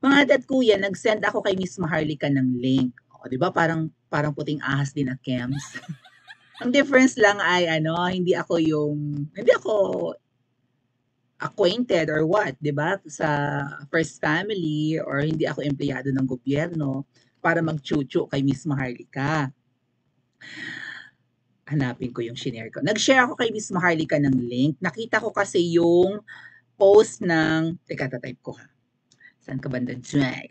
Mga dad kuya, nag-send ako kay Miss Maharlika ng link. O, di ba? Parang puting ahas din na Kems. Ang difference lang ay hindi ako acquainted or what, 'di ba? Sa first family or hindi ako empleyado ng gobyerno para mag-chuchu kay Miss Maharlika. Hanapin ko yung shinare ko. Nag-share ako kay Miss Maharlika ng link. Nakita ko kasi yung post ng, teka, tatype ko ha. Saan ka banda dyan?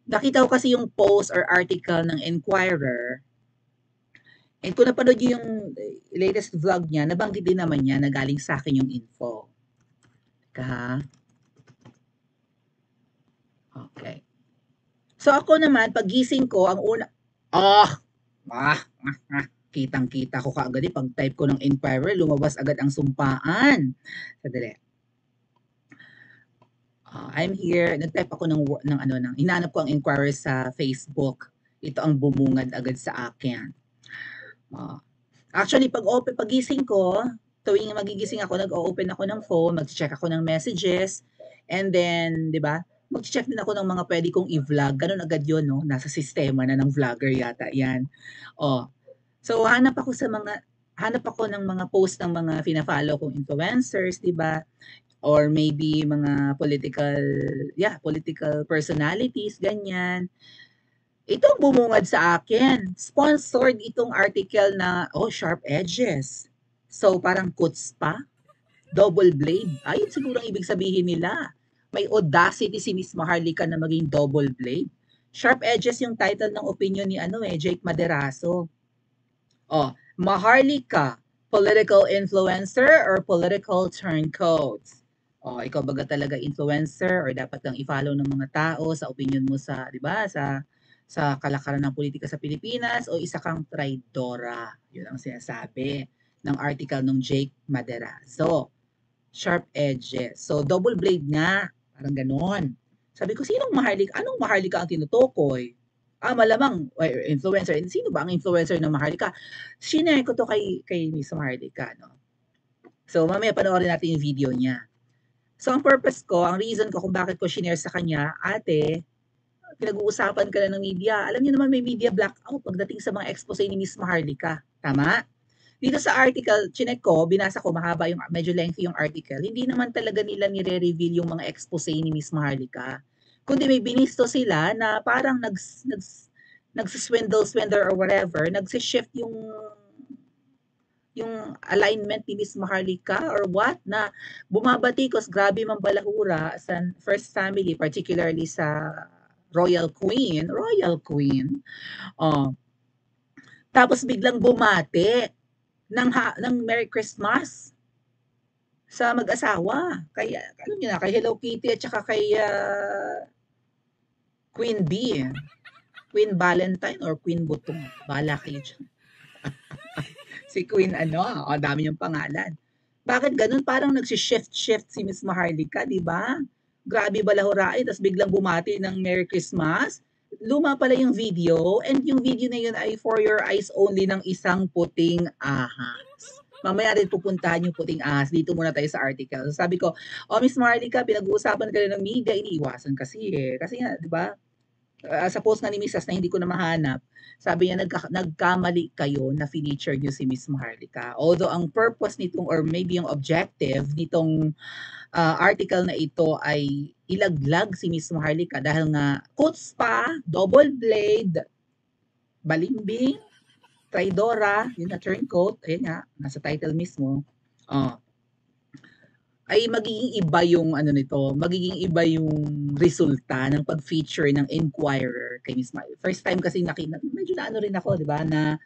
Nakita ko kasi yung post or article ng Inquirer. And kung napanood yung latest vlog niya, nabanggit din naman niya na galing sa akin yung info. Teka. Okay. So ako naman, pagising ko, ang una, kitang-kita ko kaagad pag type ko ng Inquirer, lumabas agad ang sumpaan. Sadali. I'm here, nag-type ako ng hinanap ko ang Inquirer sa Facebook. Ito ang bumungad agad sa akin. Actually, pagising ko, tuwing magigising ako, nag-open ako ng phone, mag-check ako ng messages, and then, di ba, mag-check din ako ng mga pwede kong i-vlog. Ganun agad yun, no? Nasa sistema na ng vlogger yata yan. So, hanap ako ng mga post ng mga fina-follow kong influencers, di ba? Or maybe mga political personalities, ganyan. Itong bumungad sa akin, sponsored itong article na, sharp edges. So, parang kuts pa, double blade. Ayun siguro ang ibig sabihin nila. May audacity si Miss Maharlika na maging double blade. Sharp edges yung title ng opinion ni Jake Maderaso. Maharlika, political influencer or political turncoat? Ikaw baga talaga influencer or dapat kang i-follow ng mga tao sa opinion mo sa, di ba, sa kalakaran ng politika sa Pilipinas o isa kang traidora? Yun ang sinasabi ng article ng Jake Maderaso. Sharp edges. So, double blade nga. Parang ganon. Sabi ko, anong Maharlika ang tinutukoy? Malamang, influencer. Sino ba ang influencer ng Maharlika? Shinare ko to kay Miss Maharlika, no? So, mamaya panoorin natin yung video niya. So, ang purpose ko, ang reason ko kung bakit ko shinare sa kanya, ate, pinag-uusapan ka na ng media. Alam niyo naman may media blackout pagdating sa mga expose ni Miss Maharlika. Tama? Dito sa article, chinek ko, binasa ko, mahaba yung, medyo lengthy yung article. Hindi naman talaga nila nire-reveal yung mga expose ni Miss Maharlika. Kundi may binisto sila na parang nagsiswindle or whatever, nagsishift yung alignment ni Miss Maharlika or what, na bumabatikos, grabe mang balahura sa first family, particularly sa Royal Queen. Tapos biglang bumati ng Merry Christmas sa mag-asawa. Kay Hello Kitty at saka kay Queen B. Queen Valentine or Queen Butong. Bahala kayo dyan. Si Queen dami yung pangalan. Bakit ganun? Parang nagsishift si Miss Maharlika, di ba? Grabe balahurain, tapos biglang bumati ng Merry Christmas. Luma pala yung video, and yung video na yun ay for your eyes only ng isang puting ahas. Mamaya rin pupuntahan yung puting ahas. Dito muna tayo sa article. So sabi ko, Miss Maharlika, pinag-uusapan ka rin ng media, iniiwasan kasi Kasi nga, di ba? Sa post nga ni Mrs. na hindi ko na mahanap, sabi niya, nagkamali kayo na feature niyo si Miss Maharlika. Although ang purpose nitong or maybe yung objective nitong article na ito ay ilaglag si Miss Maharlika dahil nga quotes pa, double blade, balimbing, traidora, yun na turncoat, ayun nga, nasa title mismo. Ay magiging iba yung magiging iba yung resulta ng pag-feature ng Inquirer kay Miss Maharlika. First time kasi medyo rin ako, di ba, na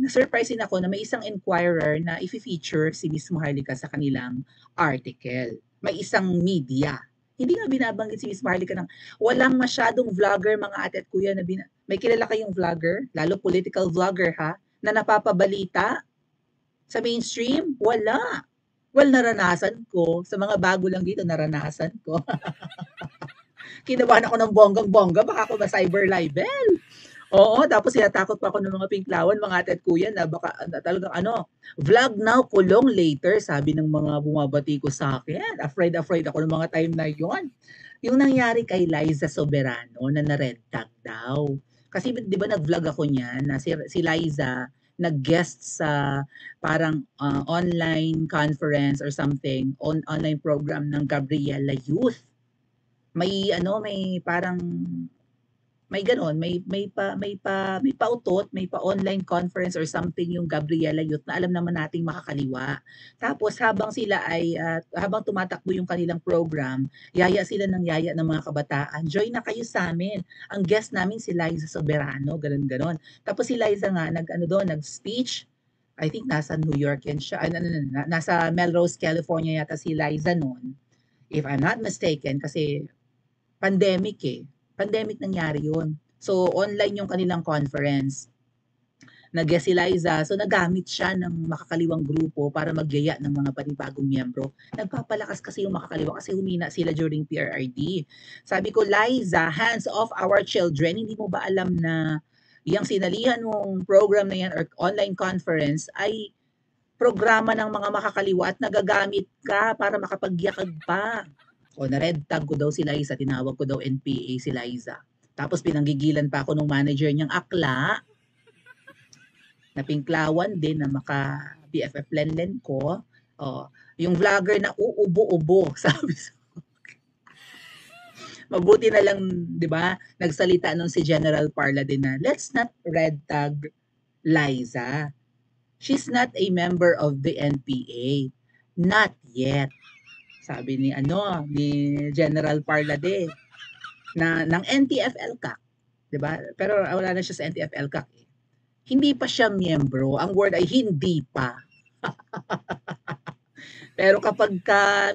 surprise din ako na may isang Inquirer na i-feature si Miss Maharlika sa kanilang article. May isang media. Hindi nga binabanggit si Miss Maharlika walang masyadong vlogger, mga ate at kuya, na may kilala kayong vlogger, lalo political vlogger na napapabalita sa mainstream? Wala. Well, naranasan ko. Sa mga bago lang dito, naranasan ko. Kinabahan ako ng bonggang-bongga. Baka ako ma-cyber libel. Oo, tapos sinatakot pa ako ng mga pinklawan, mga ate at kuya, na baka talagang vlog now, kulong later, sabi ng mga bumabati ko sa akin. Afraid ako ng mga time na yon. Yung nangyari kay Liza Soberano na na-red tag daw. Kasi 'di ba nag-vlog ako niyan na si Liza nag-guest sa parang online conference or something, online program ng Gabriela Youth. May parang may gano'n, may pautot, may pa-online conference or something yung Gabriela Youth na alam naman nating makakaliwa. Tapos habang tumatakbo yung kanilang program, yaya sila ng yaya ng mga kabataan, "Join na kayo sa'min." Ang guest namin si Liza Soberano, gano'n. Tapos si Liza nga nag-ano do'n, nag-speech. I think nasa New York yan siya, nasa Melrose, California yata si Liza no'n, if I'm not mistaken, kasi pandemic eh. Pandemic nangyari yun. So, online yung kanilang conference. Nag-guest si Liza, so nagamit siya ng makakaliwang grupo para magyaya ng mga panibagong miyembro. Nagpapalakas kasi yung makakaliwa kasi humina sila during PRRD. Sabi ko, Liza, hands off our children. Hindi mo ba alam na yung sinalihan mong program na yan or online conference ay programa ng mga makakaliwa at nagagamit ka para makapagyakag pa. O na-red tag ko daw si Liza, tinawag ko daw NPA si Liza. Tapos pinanggigilan pa ako ng manager niyang akla, napinklawan din na maka BFF Lenlen ko. O, yung vlogger na uubo-ubo, sabi sa mabuti na lang, 'di ba? Nagsalita nung si General Parla din na, let's not red tag Liza. She's not a member of the NPA. Not yet. Sabi ni General Parlade na ng NTF-ELCAC, 'di ba? Pero wala na siya sa NTF-ELCAC eh. Hindi pa siya miyembro. Ang word ay hindi pa. Pero kapag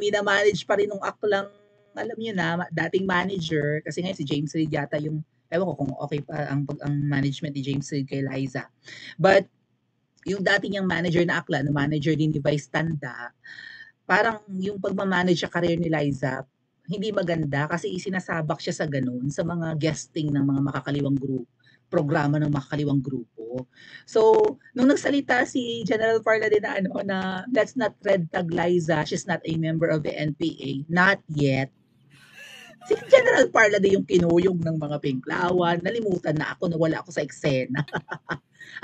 minamanage pa rin ng aklang, alam niyo na, dating manager, kasi ngayon si James Reid yata yung, ewan ko kung okay pa ang management ni James Reid kay Liza. But yung dati niyang manager na akla, na manager din ni Vice Tanda, parang yung pagmamanage sa career ni Liza, hindi maganda kasi isinasabak siya sa ganun, sa mga guesting ng mga makakaliwang group, programa ng makakaliwang grupo. So, nung nagsalita si General Parla din na let's not red tag Liza, she's not a member of the NPA, not yet. Si General Parla din yung kinuyog ng mga pinklawan, nalimutan na ako, nawala ako sa eksena.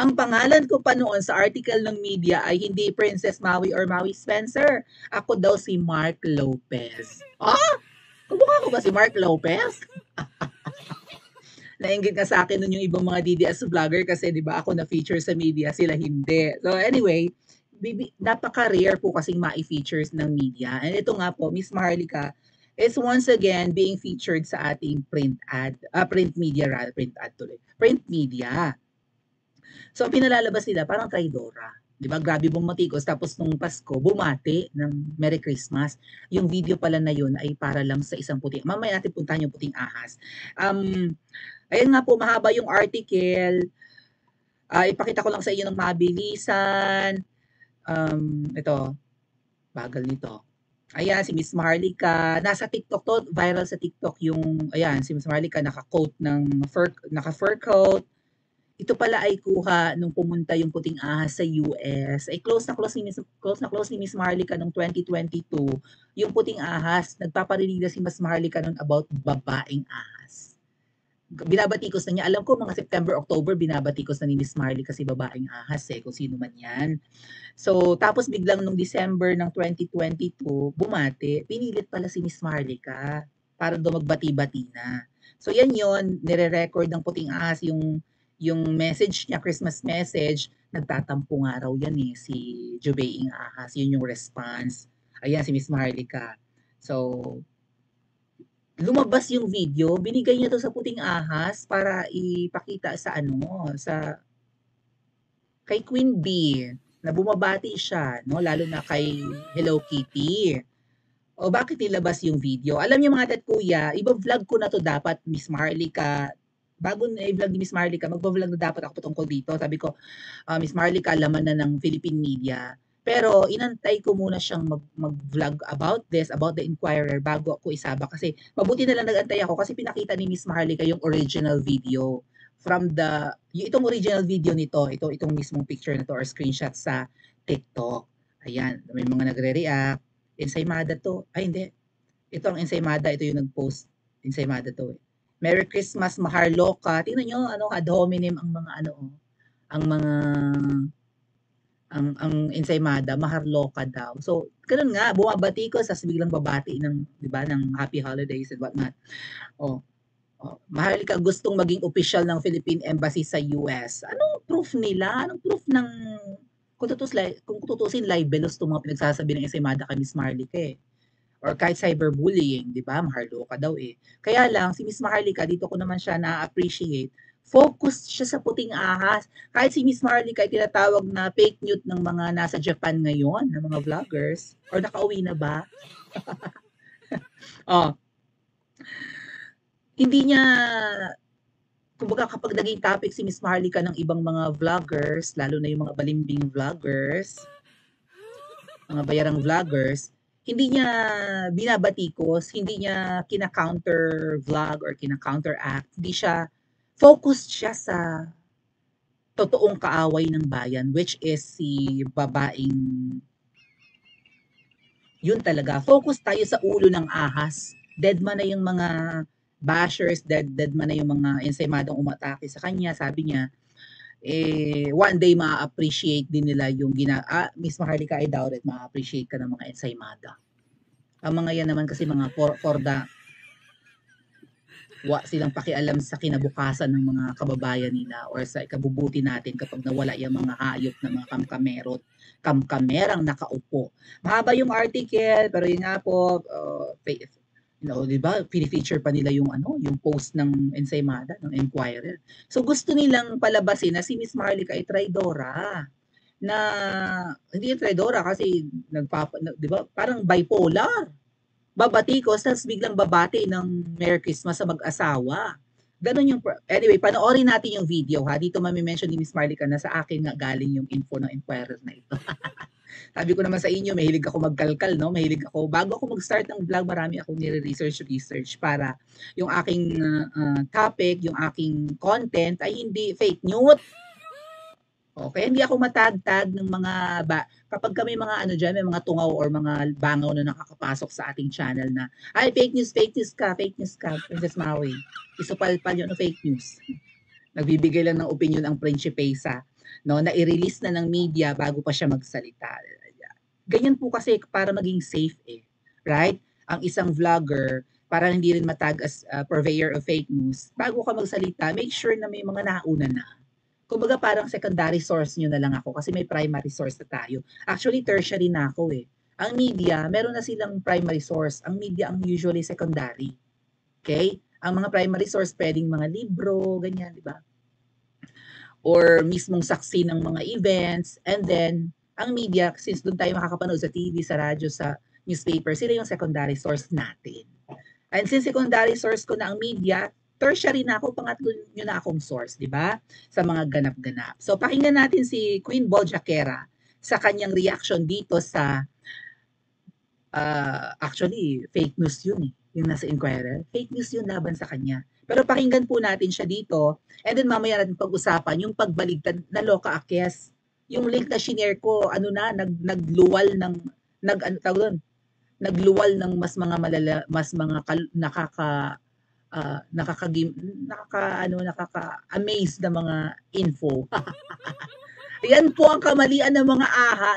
Ang pangalan ko pa noon sa article ng media ay hindi Princess Maui or Maui Spencer. Ako daw si Mark Lopez. Kumukha ko ba si Mark Lopez? Nainggit nga sa akin nun yung ibang mga DDS vlogger kasi 'di ba ako na-feature sa media, sila hindi. So anyway, napaka-rare po kasing ma-features ng media. And ito nga po, Miss Maharlika is once again being featured sa ating print media. So, pinalalabas nila parang traidora. 'Di ba? Grabe bumatikos tapos nung Pasko bumati ng Merry Christmas. Yung video pala na yun ay para lang sa isang puting. Mamaya natin puntahan yung puting ahas. Ayun nga po, mahaba yung article. Ipakita ko lang sa inyo ng mabilisan. Ito, bagal nito. Ayan, si Miss Maharlika. Nasa TikTok to, viral sa TikTok yung, ayan, si Miss Maharlika naka-fur coat. Ito pala ay kuha nung pumunta yung puting ahas sa US. Ay close na close ni Miss Maharlika noong 2022. Yung puting ahas, nagpaparinig na si Miss Maharlika noon about babaeng ahas. Binabatikos na niya. Alam ko mga September, October, binabatikos na ni Miss Maharlika si babaeng ahas kung sino man yan. So, tapos biglang nung December ng 2022, bumati, pinilit pala si Miss Maharlika para daw magbati-bati na. So, yan yon, nire-record ng puting ahas yung message niya, Christmas message, nagtatampo nga raw yan si Jubeing Ahas. Yun yung response. Ayan, si Miss Maharlika. So, lumabas yung video, binigay niya to sa puting ahas para ipakita sa kay Queen Bee, na bumabati siya, no? Lalo na kay Hello Kitty. O bakit nilabas yung video? Alam niyo mga tatkuya, iba-vlog ko na to dapat, Miss Maharlika. Bago na i-vlog ni Miss Maharlika, magpa-vlog na dapat ako tungkol dito. Sabi ko, Miss Maharlika, laman na ng Philippine media. Pero inantay ko muna siyang mag-vlog about the Inquirer bago ako isabak. Kasi mabuti na lang nag-antay ako kasi pinakita ni Miss Maharlika yung original video from itong original video nito, itong mismong picture na to or screenshot sa TikTok. Ayan, may mga nagre-react. Ensaymada to. Ay, hindi. Ito ang Ensaymada. Ito yung nag-post. Ensaymada to eh. Merry Christmas, Maharloka. Tingnan nyo, ad hominem ang mga ang mga ang ensaymada, Maharloka daw. So, ganun nga, bumabati ko, sa biglang babati ng, di ba, ng Happy Holidays and whatnot. Oh, Maharlika gustong maging official ng Philippine Embassy sa US. Anong proof nila? Anong proof ng, kung tutusin, libelous itong mga pinagsasabi ng ensaymada kay Miss Maharlika eh. Or kahit cyberbullying, di ba? Maharlika daw eh. Kaya lang, si Miss Maharlika, dito ko naman siya na-appreciate. Focused siya sa puting ahas. Kahit si Miss Maharlika ay tinatawag na fake news ng mga nasa Japan ngayon, ng mga vloggers. Or nakauwi na ba? Hindi niya, kumbaga kapag naging topic si Miss Maharlika ng ibang mga vloggers, lalo na yung mga balimbing vloggers, mga bayarang vloggers, hindi niya binabatikos, hindi niya kina-counter vlog or kina-counteract, hindi siya, focused siya sa totoong kaaway ng bayan, which is si babaeng, yun talaga, focus tayo sa ulo ng ahas, dead man na yung mga bashers, dead man na yung mga ensaymadong umatake sa kanya, sabi niya, one day ma-appreciate din nila yung Miss Maharlika, I doubt it, ma-appreciate ka ng mga ensaymada. Ang mga yan naman kasi mga for the silang pakialam sa kinabukasan ng mga kababayan nila or sa ikabubuti natin kapag nawala yung mga hayop na mga kamkamerang nakaupo. Mahaba yung article, pero yun nga po, di ba, pinifeature pa nila yung yung post ng ensaymada, ng Enquirer. So gusto nilang palabasin na si Miss Maharlika ay traidora. Na hindi yung traidora kasi di ba, parang bipolar. Babatikos, tapos biglang babati ng Merry Christmas sa mag-asawa. Ganun yung, anyway, panoorin natin yung video ha. Dito mami-mention ni Miss Maharlika na sa akin nga galing yung info ng Enquirer na ito. Sabi ko naman sa inyo, mahilig ako magkalkal, no? Mahilig ako, bago ako mag-start ng vlog, marami akong nire-research para yung aking topic, yung aking content ay hindi fake news. Okay, hindi ako matagtag ng mga kapag kami mga dyan, may mga tungaw or mga bangaw na nakakapasok sa ating channel na, ay, fake news ka, Princess Maui. Isupalpal yun, fake news. Nagbibigay lang ng opinion ang Principesa, no, na i-release na ng media bago pa siya magsalita. Ganyan po kasi para maging safe right? Ang isang vlogger, para hindi rin matag as purveyor of fake news, bago ka magsalita, make sure na may mga nauna na. Kumbaga parang secondary source nyo na lang ako kasi may primary source na tayo. Actually, tertiary na ako Ang media, meron na silang primary source. Ang media ang usually secondary. Okay? Ang mga primary source, pwedeng mga libro, ganyan, di ba? Or mismong saksi ng mga events. And then, ang media, since doon tayo makakapanood sa TV, sa radyo, sa newspaper, sila yung secondary source natin. And since secondary source ko na ang media, tertiary na ako, pangatlo nyo na akong source, di ba? Sa mga ganap-ganap. So, pakinggan natin si Queen Boljakera sa kanyang reaction dito sa, actually, fake news yun yung nasa Enquirer. Fake news yun laban sa kanya. Pero pakinggan po natin siya dito, and then mamaya natin pag-usapan yung pagbaligtad na Loka Akes. Yung link na shinare ko, nagluwal ng, nagluwal ng mas mga nakaka-amaze na mga info. Yan po ang kamalian ng mga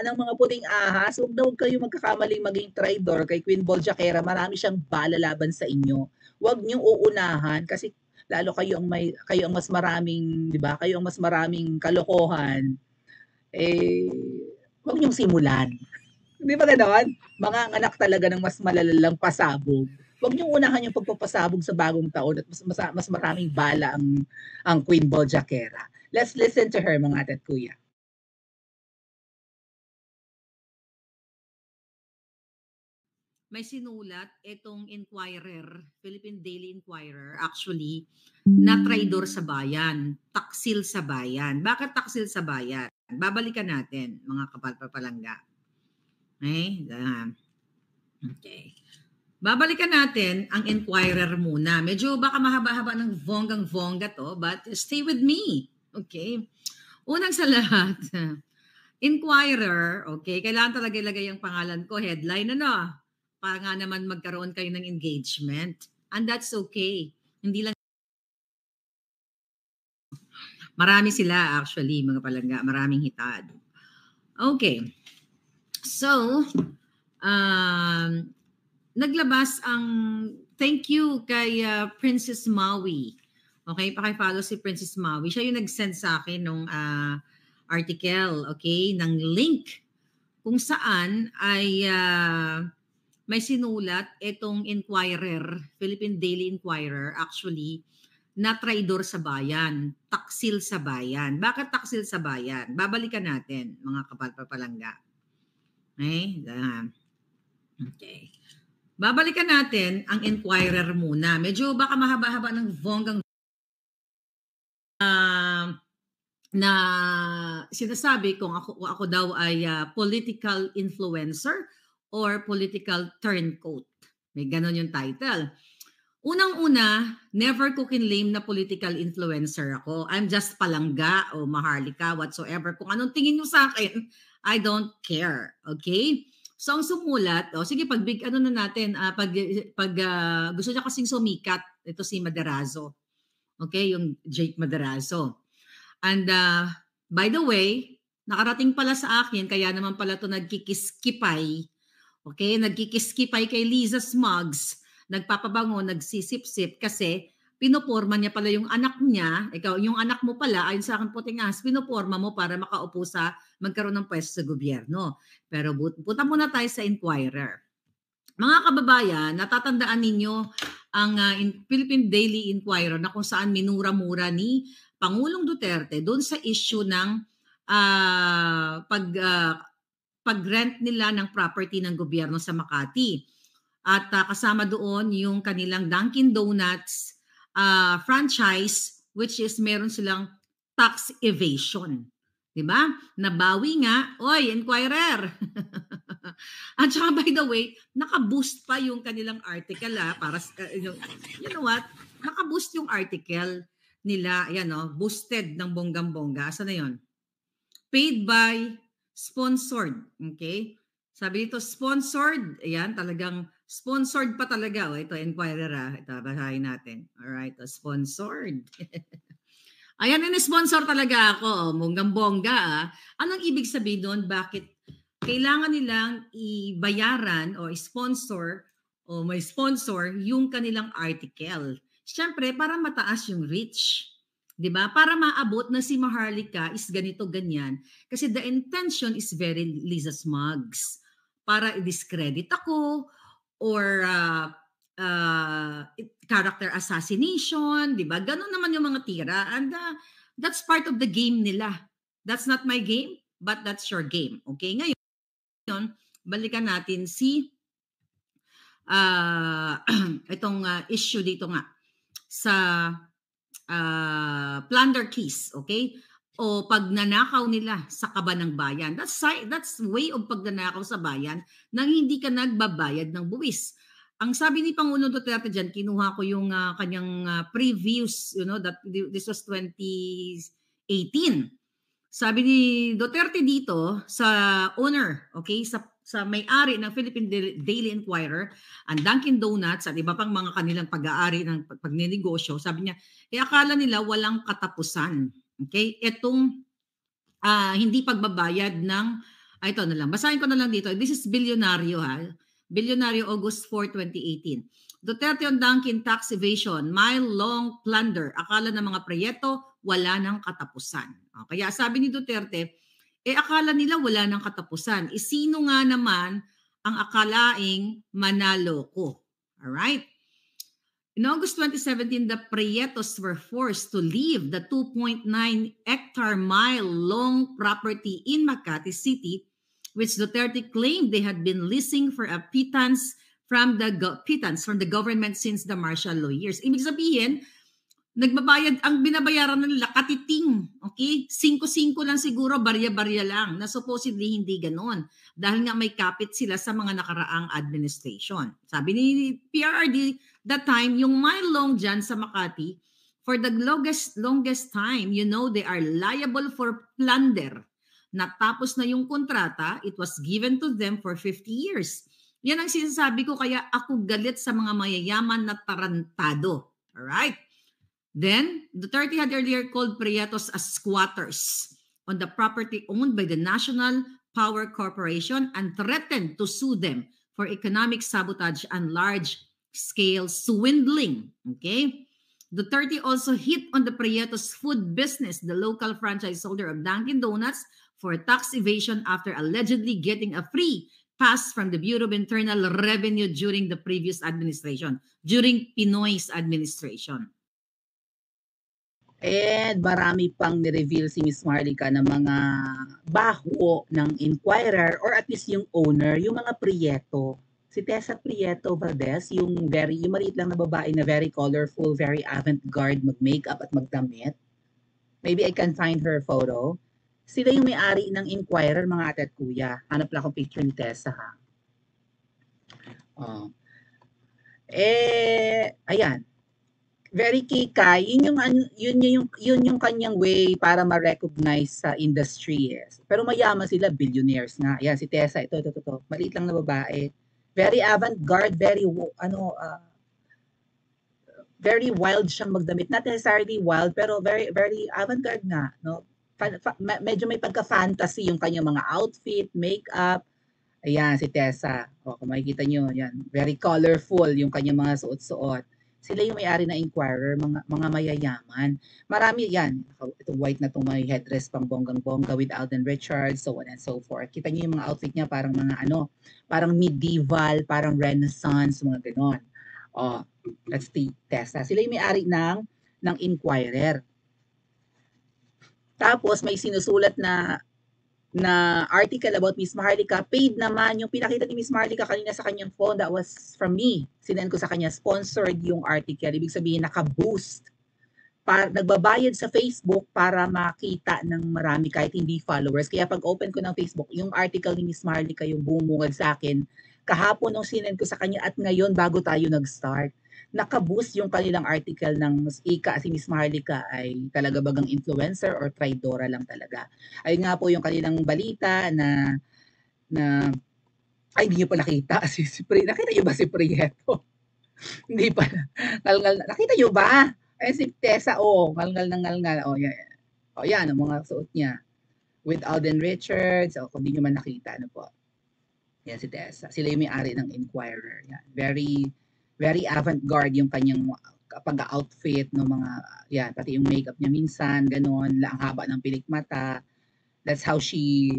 ng mga puting ahas. Huwag kayo magkakamaling maging traidor kay Queen Boljakera. Marami siyang bala laban sa inyo. Huwag niyong uunahan kasi lalo kayo ang mas maraming, 'di ba? Kayo ang mas maraming kalokohan. Huwag niyong simulan. Di ba gano'n? Mga anak talaga ng mas malalalang pasabog. Huwag niyong unahan yung pagpapasabog sa bagong taon at mas maraming bala ang Queen Boljakera. Let's listen to her, mga ate at kuya. May sinulat itong Enquirer, Philippine Daily Enquirer, actually, na traidor sa bayan, taksil sa bayan. Bakit taksil sa bayan? Babalikan natin, mga kapalpapalangga. Okay. Babalikan natin ang Enquirer muna. Medyo baka mahaba-haba ng vonggang-vongga to, but stay with me. Okay? Unang sa lahat, Enquirer, okay, kailangan talaga ilagay ang pangalan ko, headline, para nga naman magkaroon kayo ng engagement. And that's okay. Hindi lang marami sila actually, mga palangga, maraming hitad. Okay. So, naglabas ang thank you kay Princess Maui. Okay, paki-follow si Princess Maui. Siya yung nag-send sa akin nung article, okay, ng link kung saan ay may sinulat itong Inquirer, Philippine Daily Inquirer, actually, na traidor sa bayan, taksil sa bayan. Bakit taksil sa bayan? Babalikan natin, mga kapalpapalangga. Okay. Babalikan natin ang Inquirer muna. Medyo baka mahaba-haba ng bonggang na sinasabi kung ako daw ay political influencer or political turncoat. May ganon yung title. Unang-una, never ko kinlaim na political influencer ako. I'm just palangga o maharlika, whatsoever. Kung anong tingin nyo sa akin, I don't care. Okay? So, ang sumulat, sige, pag gusto niya kasing sumikat, ito si Maderazo. Okay, yung Jake Maderazo. And by the way, nakarating pala sa akin, kaya naman pala ito nagkikiskipay. Okay, nagkikiskipay kay Liza Smugs, nagpapabango, nagsisip-sip kasi pinoporma niya pala yung anak niya, yung anak mo pala, ayon sa akin puting ahas, pinoporma mo para makaupo sa magkaroon ng pwesto sa gobyerno. Pero punta muna tayo sa Inquirer. Mga kababayan, natatandaan ninyo ang Philippine Daily Inquirer na kung saan minura-mura ni Pangulong Duterte doon sa issue ng pag-rent nila ng property ng gobyerno sa Makati. At kasama doon yung kanilang Dunkin Donuts franchise, which is meron silang tax evasion. Diba? Nabawi nga. Oy, Inquirer! At saka by the way, naka-boost pa yung kanilang article para you know what? Naka-boost yung article nila, ayan boosted ng bonggang-bongga. Asa na yon? Paid by, sponsored. Okay? Sabi dito, sponsored. Ayan, talagang sponsored pa talaga. Ito, Inquirer. Ito, basahin natin. Alright, sponsored. Ayan, in-sponsor talaga ako. Bonggang-bongga. Anong ibig sabihin doon? Bakit kailangan nilang ibayaran o sponsor o may sponsor yung kanilang article? Siyempre, para mataas yung reach. Diba? Para maabot na si Maharlika is ganito, ganyan. Kasi the intention is very Liza Smugs. Para i-discredit ako or character assassination. Diba? Ganon naman yung mga tira. And that's part of the game nila. That's not my game, but that's your game. Okay? Ngayon, balikan natin si itong issue dito nga sa plunder case, okay? O pagnanakaw nila sa kaba ng bayan. That's way of pagnanakaw sa bayan nang hindi ka nagbabayad ng buwis. Ang sabi ni Pangulong Duterte dyan, kinuha ko yung kanyang previous, that this was 2018. Sabi ni Duterte dito sa owner, okay, sa may-ari ng Philippine Daily Inquirer, ang Dunkin Donuts at iba pang mga kanilang pag-aari ng pagnenegosyo, sabi niya, akala nila walang katapusan. Okay? Itong hindi pagbabayad ng, ito na lang, basahin ko na lang dito. This is Bilyonaryo Bilyonaryo, August 4, 2018. Duterte on Dunkin tax evasion, mile-long plunder. Akala ng mga proyekto, wala ng katapusan. Kaya sabi ni Duterte, akala nila wala ng katapusan. Sino nga naman ang akalaing manalo ko? Alright? In August 2017, the Prietos were forced to leave the 2.9 hectare mile-long property in Makati City, which Duterte claimed they had been leasing for a pittance from the government since the martial law years. Ibig sabihin, nagbabayad, ang binabayaran nila katiting, okay? 5-5 lang siguro, barya-barya lang, na supposedly hindi ganon. Dahil nga may kapit sila sa mga nakaraang administration. Sabi ni PRRD, that time, yung mile-long dyan sa Makati, for the longest time, they are liable for plunder. Natapos na yung kontrata, it was given to them for 50 years. Yan ang sinasabi ko, kaya ako galit sa mga mayayaman na tarantado. Alright? Then, Duterte had earlier called Prietos as squatters on the property owned by the National Power Corporation and threatened to sue them for economic sabotage and large-scale swindling. Okay? Duterte also hit on the Prietos food business, the local franchise holder of Dunkin' Donuts, for tax evasion after allegedly getting a free pass from the Bureau of Internal Revenue during the previous administration, during Pinoy's administration. And marami pang ni-reveal si Miss Marlica ng mga baho ng Inquirer or at least yung owner, yung mga Prieto. Si Tessa Prieto Valdez, yung maliit lang na babae na very colorful, very avant-garde, mag-makeup at magdamit. Maybe I can find her photo. Sila yung may-ari ng Inquirer, mga ate at kuya. Hanap lang akong picture ni Tessa, ha? Oh. Ayan. Very kikay. Yun yung kanyang way para ma-recognize sa industry. Yes. Pero mayaman sila, billionaires nga. Ayan, si Tessa, ito. Maliit lang na babae. Very avant-garde, very wild siyang magdamit. Not necessarily wild, pero very, very avant-garde nga. No? Medyo may pagka-fantasy yung kanyang mga outfit, makeup. Ayan, si Tessa. O, kung makikita nyo, yan. Very colorful yung kanyang mga suot-suot. Sila yung may-ari na Inquirer, mga mayayaman. Marami yan. Itong white na itong may headdress pang bonggang-bongga with Alden Richards, so on and so forth. Kita nyo yung mga outfit niya, parang mga parang medieval, parang renaissance, mga ganon. Oh, that's the Tessa. Sila yung may-ari ng Inquirer. Tapos may sinusulat na article about Miss Marlica. Paid naman yung pinakita ni Miss Marlica kanina sa kanyang phone. That was from me. Sinend ko sa kanya. Sponsored yung article. Ibig sabihin, naka-boost. Nagbabayad sa Facebook para makita ng marami kahit hindi followers. Kaya pag open ko ng Facebook, yung article ni Miss Marlica yung bumungad sa akin kahapon nung sinend ko sa kanya at ngayon bago tayo nag-start. Naka-boost yung kanilang article ng ika si Miss Marlica ay talaga bagang influencer or traidora lang talaga. Ayun nga po yung kanilang balita na ay hindi nyo pa nakita nakita nyo ba si Prieto? Hindi pa. Nakita nyo ba? Ay si Tessa, ngalngal. Yan, ang mga suot niya. With Alden Richards, kung di nyo man nakita, ano po. Yan si Tessa. Sila yung may-ari ng Inquirer. Yan. Very avant-garde yung kanyang pag-outfit ng mga, yan, pati yung makeup niya minsan, ganon, ang haba ng pilik mata. That's how she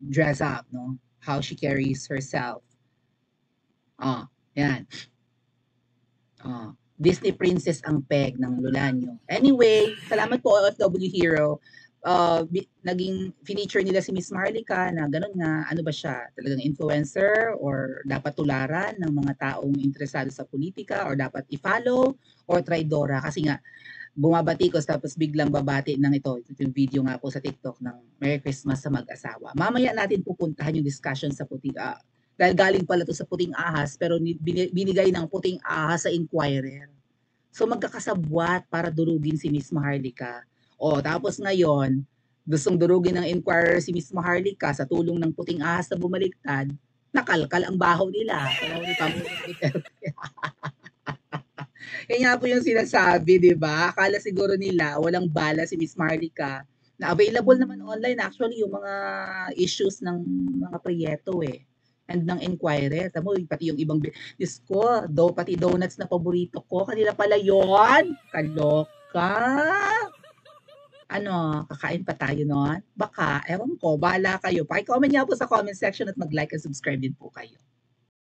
dress up, no? How she carries herself. Yan. Disney princess ang peg ng lula nyo. Anyway, salamat po OFW Hero. Naging feature nila si Miss Marlica na gano'n nga, ano ba siya, talagang influencer or dapat tularan ng mga taong interesado sa politika or dapat i-follow or traidora kasi nga bumabatikos tapos biglang babati ng ito yung video nga po sa TikTok ng Merry Christmas sa mag-asawa. Mamaya natin pupuntahan yung discussion sa puting dahil galing pala to sa puting ahas pero binigay ng puting ahas sa Inquirer. So magkakasabwat para durugin si Miss Marlica. Tapos ngayon, gustong durugin ng Inquirer si Miss Marlica sa tulong ng puting ahas na bumaliktad, nakalkal ang baho nila. Yan nga po yung sinasabi, di ba? Akala siguro nila, walang bala si Miss Marlica, na available naman online actually yung mga issues ng mga Prieto and ng Inquirer. Tamo, pati yung ibang, Diyos ko, pati donuts na paborito ko, kanila pala yon. Kaloka. Kakain pa tayo nun? Baka, ewan ko, bahala kayo. Paki-comment niya po sa comment section at mag-like and subscribe din po kayo.